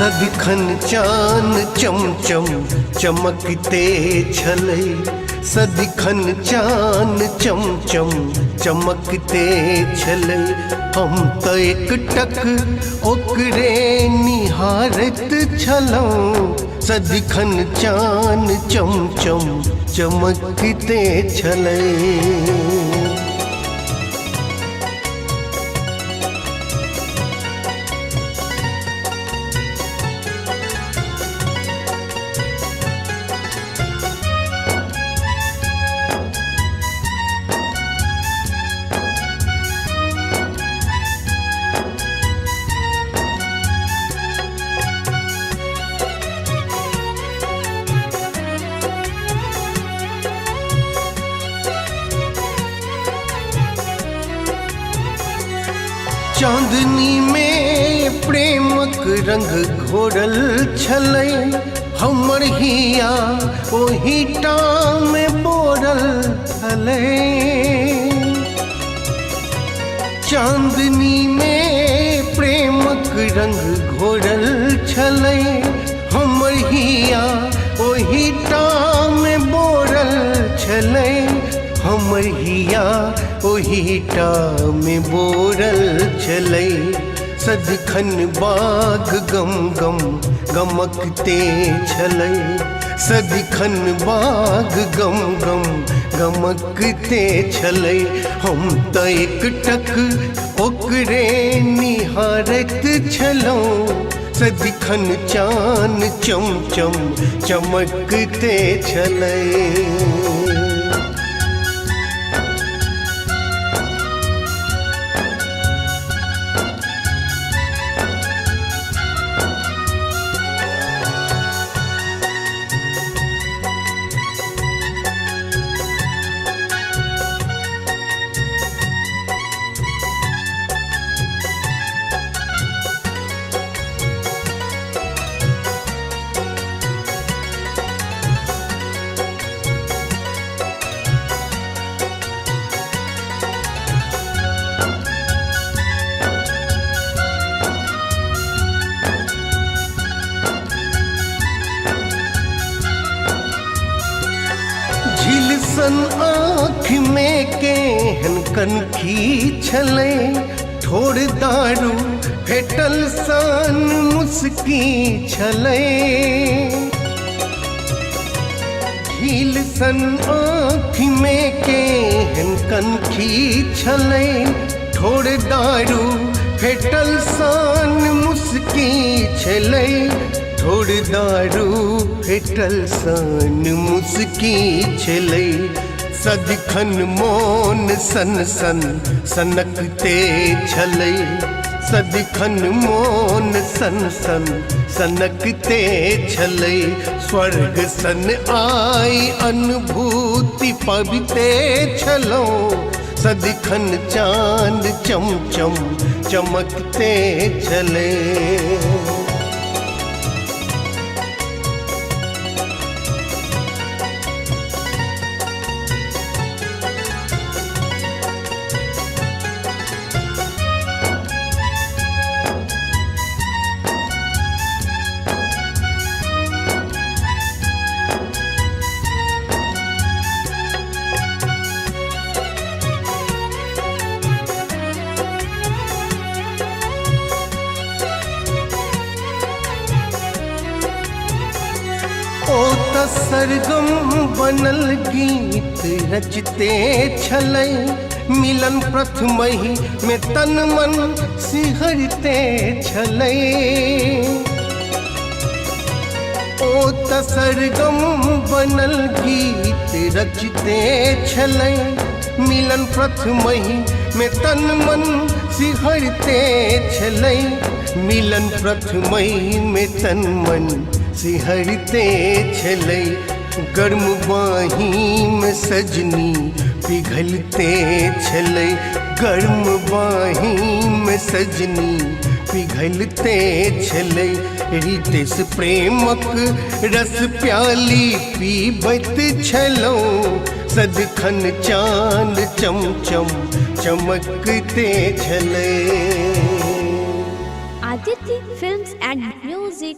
सदिखन चान चमचम चमकते छलै, सदिखन चान चमचम चमकते छलै। हम तऽ एकटक ओकरे निहारैत छलहुँ, सदिखन चान चमचम चमकते छलै। चांदनी में प्रेमक रंग घोरल छलै, हमर हिया ओही टाम में बोरल छलै। चांदनी में प्रेमक रंग घोरल छलै, हमर हिया ओही टाम में बोरल छलै। हमर हिया ओही टाम में बोरल छलै। सदिखन बाग गम गम गमकते छलै, सदिखन बाग गम गम गमकते छलै। हम तऽ एकटक ओकरे निहारैत छलहुँ, सदिखन चान चमचम चमकते छलै। सन आँख में केहन कनखी छलै, ठोर दारू फेटल सन मुस्की छलै। झील सन आँख में केहन कनखी छलै, ठोर दारू फेटल सन मुस्की छलै। ठोर दारू फेटल सन मुस्की छलै। सदिखन मोन सन सन सनकते छलै, सदिखन मोन सन सन सनकते छलै। स्वर्ग सन आई अनुभूति पाबिते छलहुँ, सदिखन चाँद चमचम चमकते छलै। ओ त सरगम बनल गीत रचते छलै, मिलन प्रथमहि में तन मन सिहरते छलै। ओ त सरगम बनल गीत रचते छलै, मिलन प्रथमहि में तन मन सिहरते छलै। मिलन प्रथमहि में तन मन सिहरते छलै। गर्म बाहीं में सजनी पिघलते छलै, गर्म बाहीं में सजनी पिघलते छलै। रितेश प्रेमक रस प्याली पीबैत छलहुँ, सदिखन चाँद चमचम चमकते छलै। Tithi Films and Music